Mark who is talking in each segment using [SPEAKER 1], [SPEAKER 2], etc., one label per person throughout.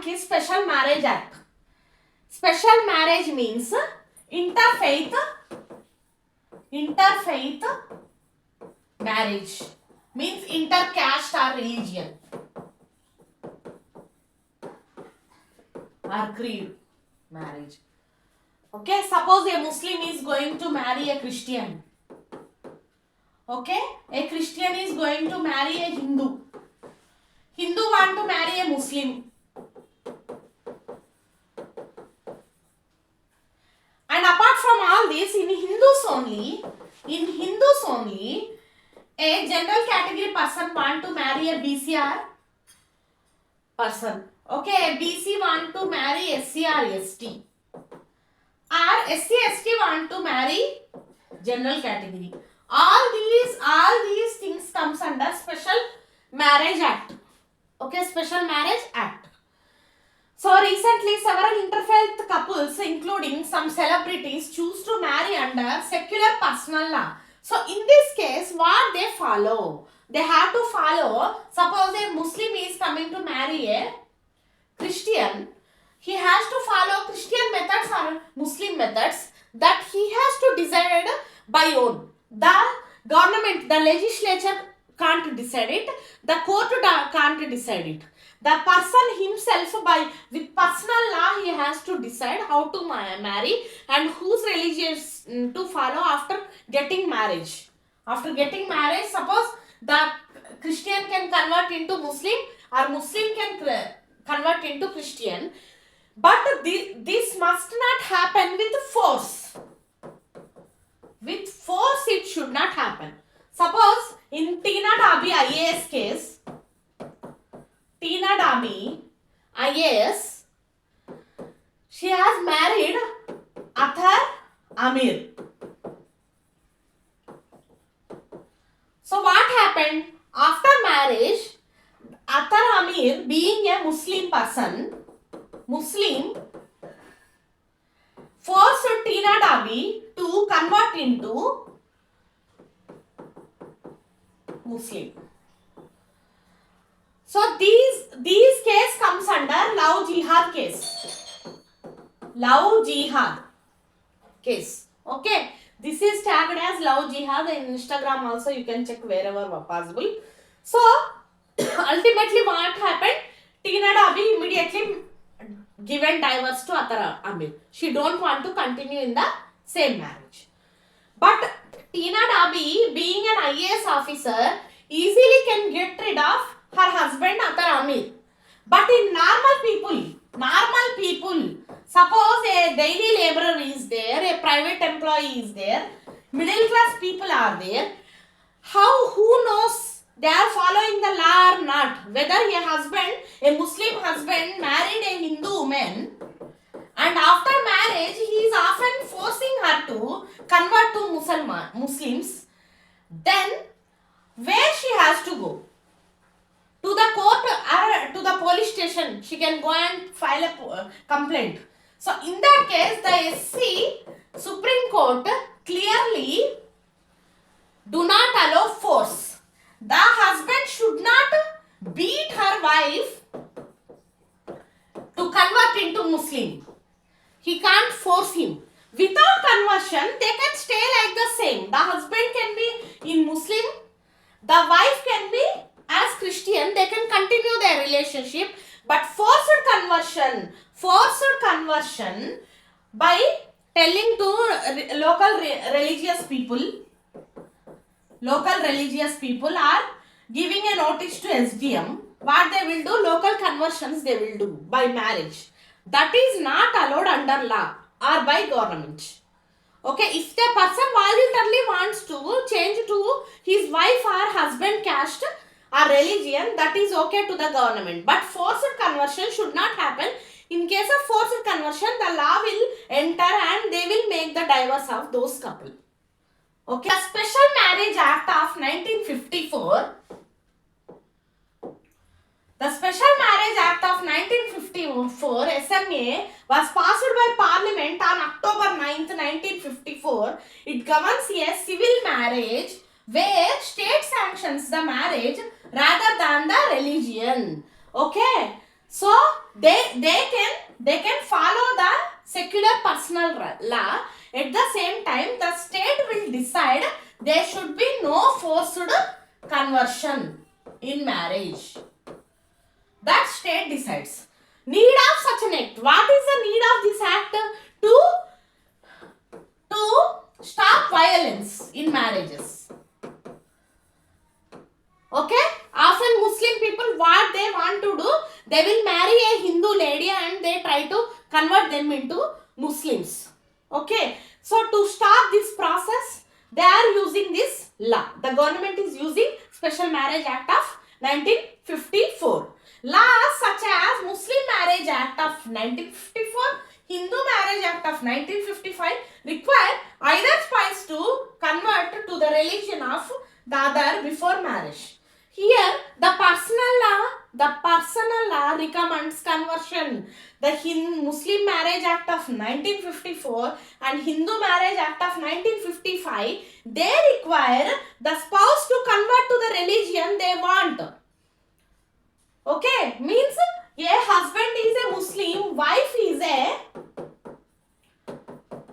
[SPEAKER 1] is Special Marriage Act. Special marriage means interfaith marriage, means intercaste or religion or creed marriage. Okay, suppose a Muslim is going to marry a Christian. Okay, a Christian is going to marry a Hindu. Hindu want to marry a Muslim. And apart from all this, in Hindus only, a general category person want to marry a BCR person. Okay, a BC want to marry SC or ST. Or SC ST want to marry general category. All these things comes under Special Marriage Act. Okay, Special Marriage Act. So recently several interfaith couples including some celebrities choose to marry under secular personal law. So in this case what they follow? They have to follow, suppose a Muslim is coming to marry a Christian, he has to follow Christian methods or Muslim methods that he has to decide by own. The government, the legislature can't decide it, the court can't decide it. The person himself with personal law he has to decide how to marry and whose religion to follow after getting marriage. After getting marriage, suppose the Christian can convert into Muslim or Muslim can convert into Christian. But this must not happen with force. With force it should not happen. Suppose in Tina Dabi IAS case, Tina Dabi IAS, she has married Athar Amir. So what happened? After marriage, Athar Amir being a Muslim person, forced Tina Dabi to convert into Muslim. So these case comes under love jihad case. Love jihad case. Okay. This is tagged as love jihad in Instagram also. You can check wherever possible. So ultimately what happened? Tina Dabi immediately given divorce to Athar Amir. She don't want to continue in the same marriage. But Tina Dabi being an IAS officer easily can get rid of her husband Athar Amir. But in normal people, suppose a daily laborer is there, a private employee is there, middle class people are there, who knows they are following the law or not? Whether a Muslim husband married a Hindu woman and after marriage he is often forcing her to convert to Muslims, then where she has to go? To the court or to the police station, she can go and file a complaint. So in that case, the SC Supreme Court clearly do not allow force. The husband should not beat her wife to convert into Muslim. He can't force him. Without conversion, they can stay like the same. The husband can be in Muslim, the wife can be as Christian, they can continue their relationship. But forced conversion by telling to local religious people are giving a notice to SDM. What they will do, local conversions they will do by marriage. That is not allowed under law or by government. Okay, if the person voluntarily wants to change to his wife or husband caste or religion, that is okay to the government. But forced conversion should not happen. In case of forced conversion, the law will enter and they will make the divorce of those couple. Okay. The Special Marriage Act of 1954. The Special Marriage Act of 1954 SMA was passed by Parliament on October 9th, 1954. It governs a civil marriage where state sanctions the marriage rather than the religion. Okay. So they they can follow the secular personal law. At the same time, the state will decide there should be no forced conversion in marriage. That state decides. Need of such an act. What is the need of this act? To stop violence in marriages. Okay? Often Muslim people, what they want to do, they will marry a Hindu lady and they try to convert them into Muslims. Okay? So to stop this process, they are using this law. The government is using Special Marriage Act of 1954. Laws such as Muslim Marriage Act of 1954, Hindu Marriage Act of 1955 require either spouse to convert to the religion of the other before marriage. Here, the personal law recommends conversion. The Muslim Marriage Act of 1954 and Hindu Marriage Act of 1955, they require the spouse to convert to the religion they want. Okay, means a husband is a Muslim, wife is a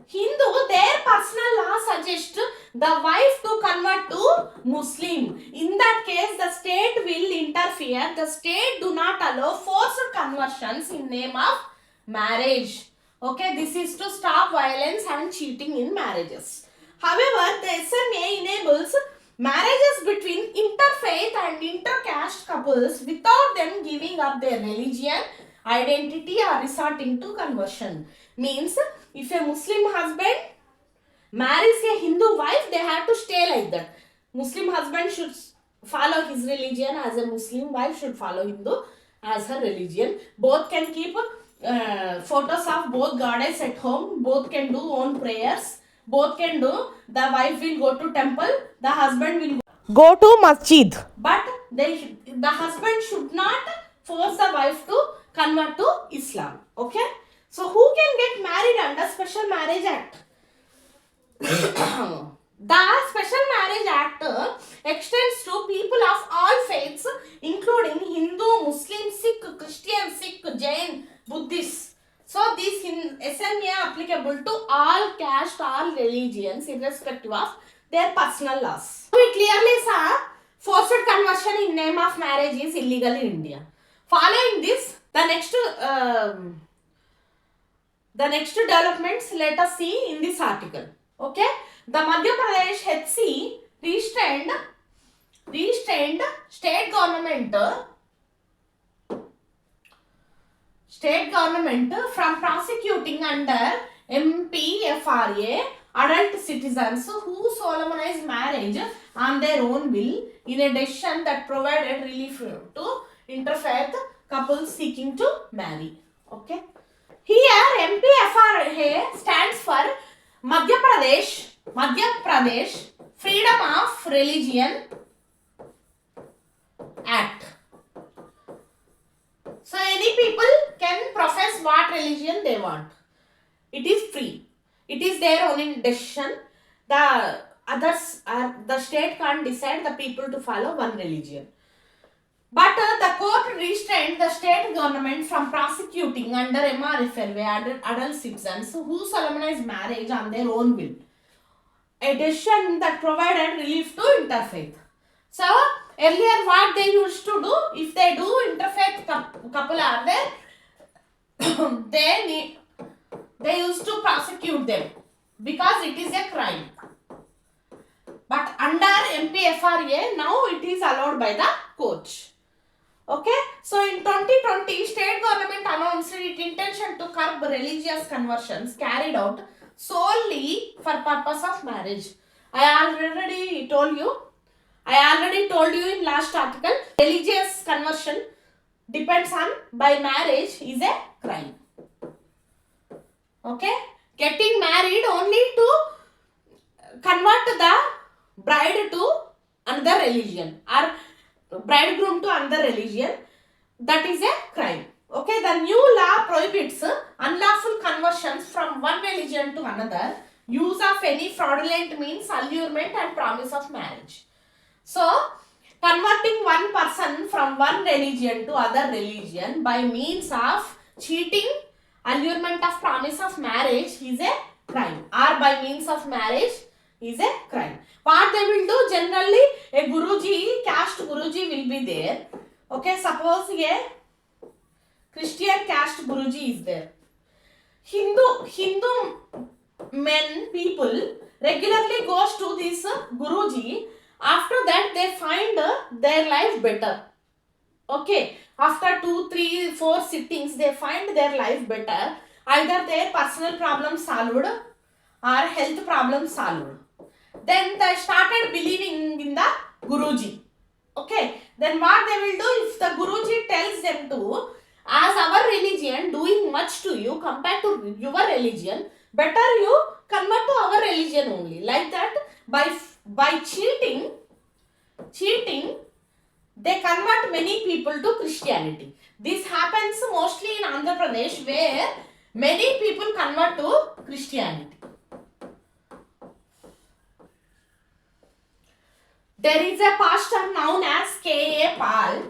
[SPEAKER 1] Hindu, their personal law suggests the wife to convert to Muslim. In that case, the state will interfere. The state do not allow forced conversions in name of marriage. Okay, this is to stop violence and cheating in marriages. However, the SMA enables marriages between interfaith and intercaste couples without them giving up their religion, identity or resorting to conversion. Means, if a Muslim husband marries a Hindu wife, they have to stay like that. Muslim husband should follow his religion as a Muslim wife should follow Hindu as her religion. Both can keep photos of both goddess at home. Both can do own prayers. Both can do. The wife will go to temple. The husband will go to masjid. But the husband should not force the wife to convert to Islam. Okay? So who can get married under Special Marriage Act? The Special Marriage Act extends to people of all faiths, including Hindu, Muslim, Sikh, Christian, Sikh, Jain, Buddhist. So this SMA applicable to all caste, all religions, irrespective of their personal laws. We clearly saw forced conversion in name of marriage is illegal in India. Following this, the next developments let us see in this article. Okay, the Madhya Pradesh HC restrained state government from prosecuting under MPFRA adult citizens who solemnize marriage on their own will in a decision that provided relief to interfaith couples seeking to marry. Okay. Here MPFRA stands for Madhya Pradesh Freedom of Religion Act. So any people can profess what religion they want. It is free. It is their own decision. The state can't decide the people to follow one religion. But the court restrained the state government from prosecuting under MRFLA adult citizens who solemnize marriage on their own will. A decision that provided relief to interfaith. So earlier what they used to do, if they do interfaith couple are there, they used to prosecute them because it is a crime. But under MPFRA now it is allowed by the court. Okay, so in 2020, state government announced its intention to curb religious conversions carried out solely for purpose of marriage. I already told you in last article, religious conversion depends on by marriage is a crime. Okay, getting married only to convert the bride to another religion or bridegroom to another religion, that is a crime. Okay, the new law prohibits unlawful conversions from one religion to another, use of any fraudulent means, allurement and promise of marriage. So, converting one person from one religion to other religion by means of cheating allurement of promise of marriage is a crime, or by means of marriage is a crime. What they will do, generally a Guruji, caste Guruji will be there. Okay, suppose a Christian caste Guruji is there. Hindu men, people regularly goes to this Guruji. After that they find their life better. Okay, after 2, 3, 4 sittings they find their life better. Either their personal problems solved or health problems solved. Then they started believing in the Guruji. Okay, then what they will do, if the Guruji tells them to, as our religion doing much to you compared to your religion, better you convert to our religion only. Like that, by cheating, they convert many people to Christianity. This happens mostly in Andhra Pradesh, where many people convert to Christianity. There is a pastor known as K.A. Paul.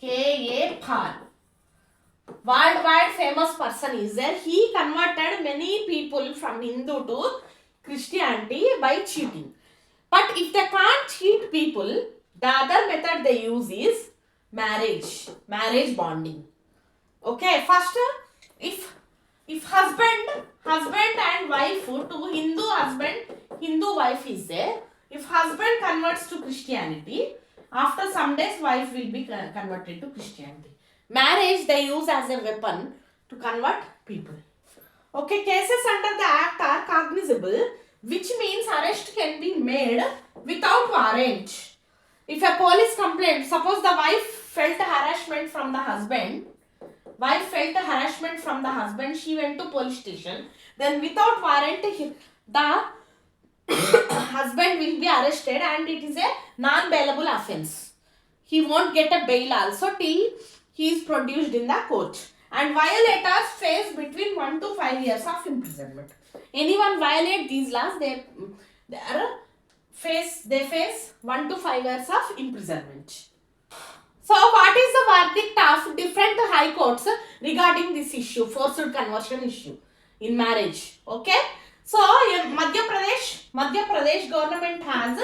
[SPEAKER 1] K.A. Paul. Worldwide famous person is there. He converted many people from Hindu to Christianity by cheating. But if they can't cheat people, the other method they use is marriage bonding. Okay, first, if husband and wife, to Hindu husband, Hindu wife is there. If husband converts to Christianity, after some days wife will be converted to Christianity. Marriage they use as a weapon to convert people. Okay, cases under the act are cognizable, which means arrest can be made without warrant. If a police complaint, suppose the wife felt harassment from the husband, she went to police station, then without warrant the husband will be arrested and it is a non-bailable offence. He won't get a bail also till he is produced in the court. And violators face between 1 to 5 years of imprisonment. Anyone violate these laws, they face 1 to 5 years of imprisonment. So what is the verdict of different high courts regarding this issue, forced conversion issue in marriage? Okay. So Madhya Pradesh government has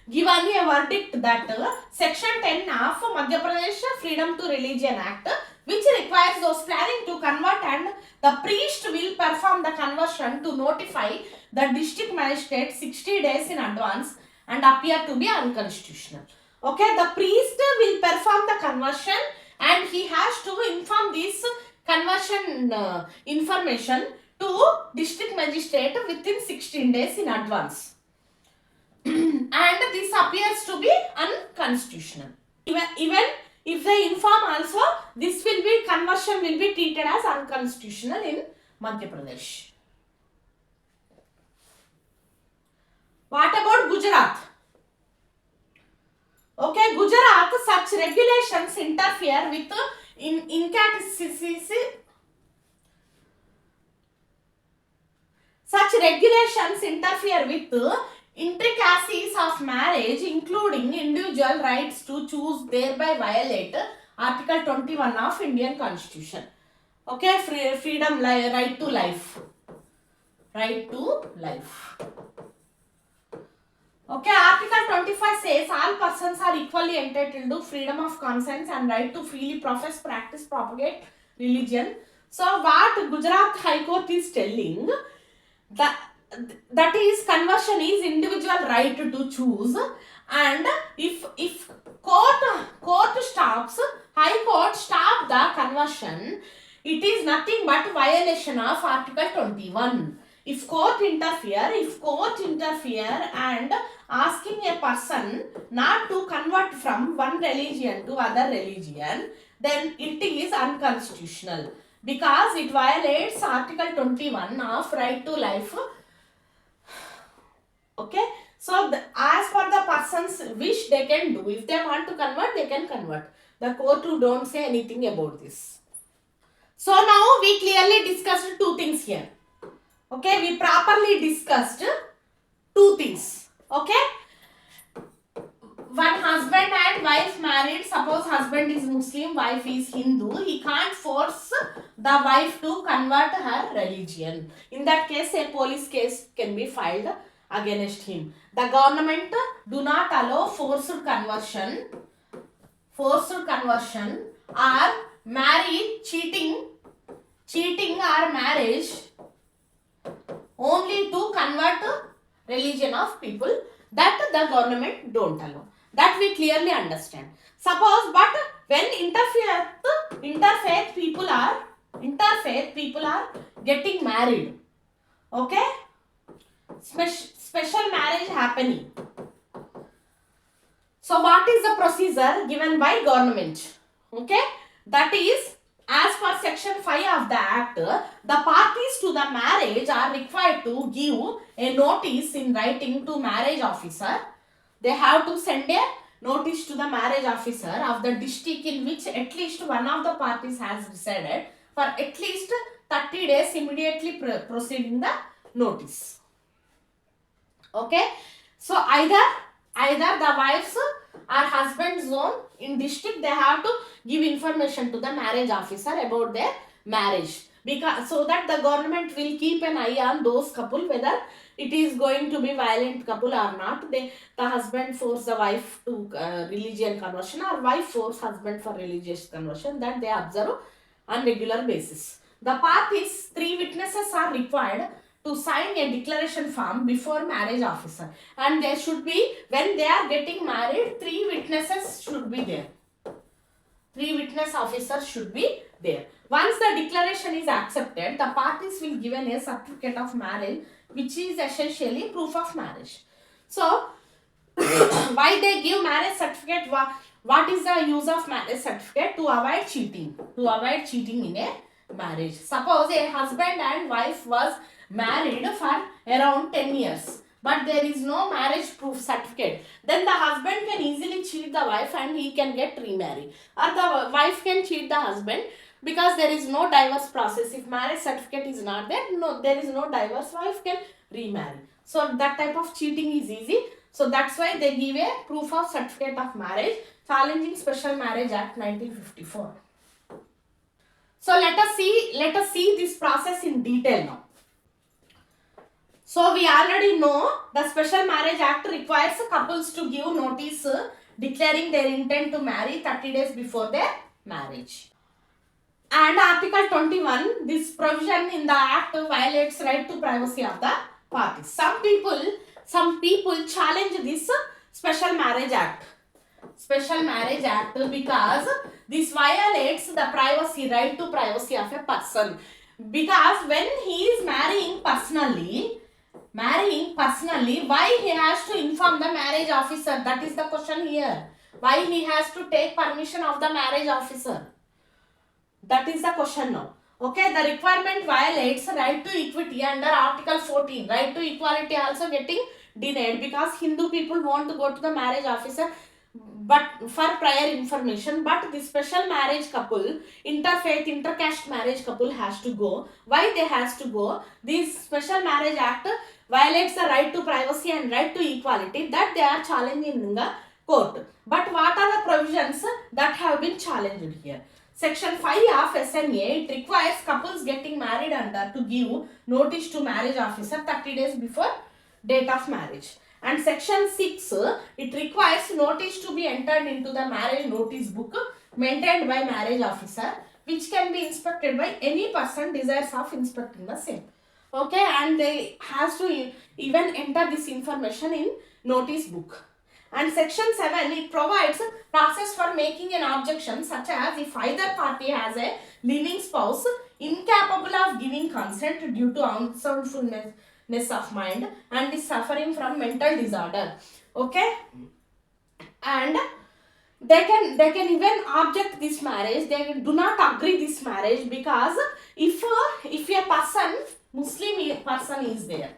[SPEAKER 1] given a verdict that Section 10 of Madhya Pradesh Freedom to Religion Act, which requires those planning to convert, and the priest will perform the conversion to notify the district magistrate 60 days in advance and appear to be unconstitutional. Okay, the priest will perform the conversion and he has to inform this conversion information to district magistrate within 16 days in advance. And this appears to be unconstitutional. Even if they inform also, this conversion will be treated as unconstitutional in Madhya Pradesh. What about Gujarat? Okay, Gujarat, such regulations interfere with intricacies of marriage, including individual rights to choose, thereby violate Article 21 of Indian Constitution. Okay, freedom, right to life. Right to life. Okay, Article 25 says all persons are equally entitled to freedom of conscience and right to freely profess, practice, propagate religion. So what Gujarat High Court is telling, that is, conversion is individual right to choose, and if court stops, High Court stop the conversion, it is nothing but violation of Article 21. If court interfere and asking a person not to convert from one religion to other religion, then it is unconstitutional because it violates Article 21 of right to life. Okay, so as per the person's wish, they can do. If they want to convert, they can convert. The court don't say anything about this. So now we clearly discussed two things here. Okay, we properly discussed two things. Okay, one husband and wife married, suppose husband is Muslim, wife is Hindu, he can't force the wife to convert her religion. In that case, a police case can be filed against him. The government do not allow forced conversion or marriage, cheating or marriage only to convert religion of people, that the government don't allow. That we clearly understand. Suppose, but when interfaith people are getting married, okay, special marriage happening. So what is the procedure given by government? Okay, that is, as per section 5 of the act, the parties to the marriage are required to give a notice in writing to marriage officer. They have to send a notice to the marriage officer of the district in which at least one of the parties has resided for at least 30 days immediately preceding the notice. Okay, so either the wife's or husband's zone in district, they have to give information to the marriage officer about their marriage, because so that the government will keep an eye on those couple, whether it is going to be violent couple or not. The husband force the wife to religion conversion, or wife force husband for religious conversion, that they observe on regular basis. The parties, 3 witnesses are required to sign a declaration form before marriage officer, and there should be, when they are getting married, 3 witnesses should be there. 3 witness officers should be there. Once the declaration is accepted, the parties will given a certificate of marriage, which is essentially proof of marriage. So why they give marriage certificate? What is the use of marriage certificate? To avoid cheating in a marriage. Suppose a husband and wife was married for around 10 years, but there is no marriage proof certificate, then the husband can easily cheat the wife and he can get remarried, or the wife can cheat the husband, because there is no divorce process. If marriage certificate is not there, there is no divorce, wife can remarry. So that type of cheating is easy. So that's why they give a proof of certificate of marriage, challenging Special Marriage Act 1954. So let us see this process in detail now. So we already know the Special Marriage Act requires couples to give notice declaring their intent to marry 30 days before their marriage. And Article 21, this provision in the Act violates right to privacy of the parties. Some people challenge this Special Marriage Act because this violates the right to privacy of a person. Because when he is marrying personally, why he has to inform the marriage officer? That is the question here. Why he has to take permission of the marriage officer? That is the question now. Okay, the requirement violates right to equity under Article 14. Right to equality also getting denied, because Hindu people want to go to the marriage officer but for prior information, but the special marriage couple, interfaith, intercaste marriage couple has to go. Why they has to go? This Special Marriage Act violates the right to privacy and right to equality, that they are challenging in the court. But what are the provisions that have been challenged here? Section 5 of SMA, it requires couples getting married under to give notice to marriage officer 30 days before date of marriage. And Section 6, it requires notice to be entered into the marriage notice book maintained by marriage officer, which can be inspected by any person desires of inspecting the same. Okay, and they has to even enter this information in notice book. And Section 7, it provides process for making an objection, such as if either party has a living spouse incapable of giving consent due to unsoundness of mind and is suffering from mental disorder. Okay, and they can even object this marriage. They do not agree this marriage, because if a person, Muslim person is there,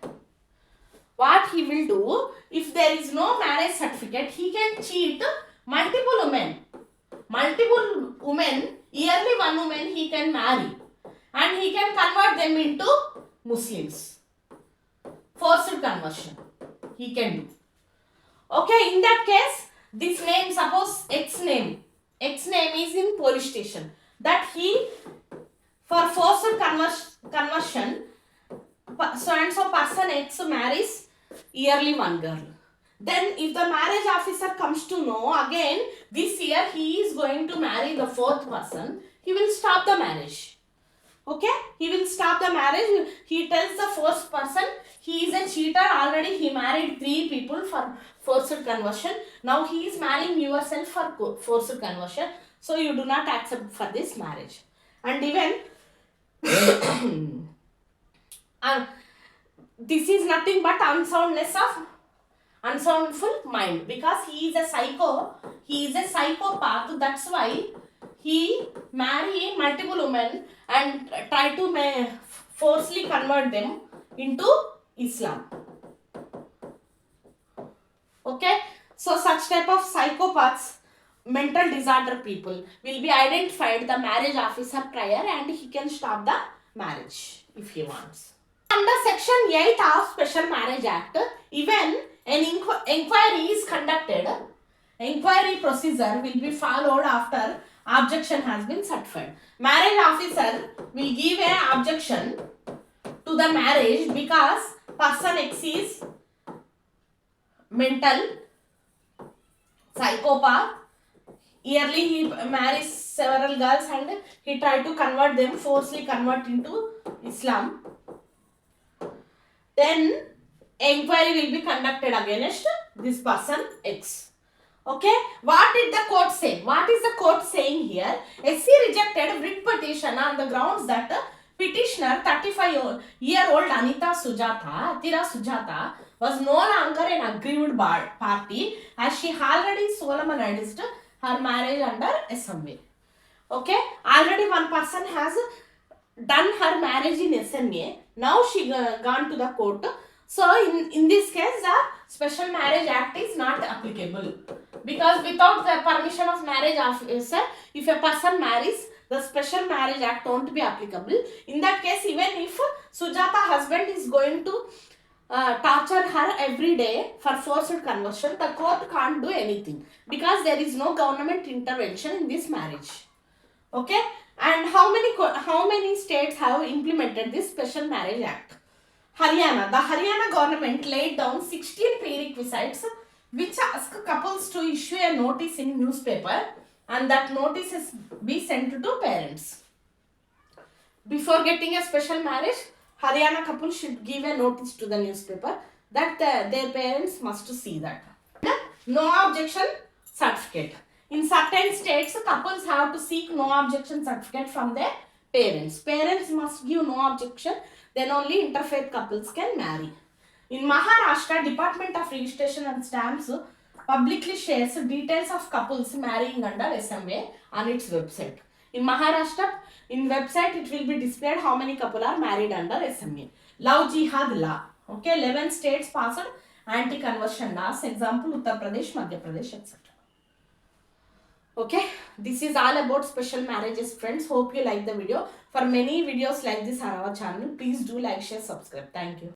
[SPEAKER 1] what he will do, if there is no marriage certificate, he can cheat multiple women, yearly one woman he can marry, and he can convert them into Muslims. Forced conversion he can do. Okay, in that case, this name, suppose X name is in police station, that he, for forced conversion, so and so person X marries yearly one girl. Then if the marriage officer comes to know again this year he is going to marry the fourth person, he will stop the marriage. Okay, he will stop the marriage. He tells the first person he is a cheater, already he married 3 people for forced conversion. Now he is marrying yourself for forced conversion, so you do not accept for this marriage. And even this is nothing but unsoundful mind, because he is a psychopath. That's why he marry multiple women and try to forcefully convert them into Islam. Okay, so such type of psychopaths, mental disorder people will be identified the marriage officer prior, and he can stop the marriage if he wants. Under section 8 of Special Marriage Act, even an inquiry is conducted, inquiry procedure will be followed after objection has been certified. Marriage officer will give an objection to the marriage because person X is mental psychopath. Yearly he marries several girls and he tried to convert them, forcefully convert into Islam. Then inquiry will be conducted against this person X. Okay, what did the court say? What is the court saying here? SC rejected writ petition on the grounds that petitioner 35-year-old Atira Sujata was no longer an aggrieved party, as she already solemnized her marriage under SMA. Okay, already one person has done her marriage in SMA. Now she gone to the court. So in this case the Special Marriage Act is not applicable, because without the permission of marriage officer, if a person marries, the Special Marriage Act won't be applicable. In that case, even if Sujata husband is going to torture her every day for forced conversion, the court can't do anything, because there is no government intervention in this marriage. Okay, and how many states have implemented this Special Marriage Act? Haryana. The Haryana government laid down 16 prerequisites which ask couples to issue a notice in newspaper, and that notice is be sent to parents. Before getting a special marriage, Haryana couple should give a notice to the newspaper that their parents must see that. No objection certificate. In certain states, couples have to seek no objection certificate from their parents. Parents must give no objection, then only interfaith couples can marry. In Maharashtra, Department of Registration and Stamps publicly shares details of couples marrying under SMA on its website. In Maharashtra, in website it will be displayed how many couples are married under SMA. Love Jihad law. Okay, 11 states passed anti-conversion laws. Example, Uttar Pradesh, Madhya Pradesh, etc. Okay, this is all about special marriages, friends. Hope you like the video. For many videos like this on our channel, please do like, share, subscribe. Thank you.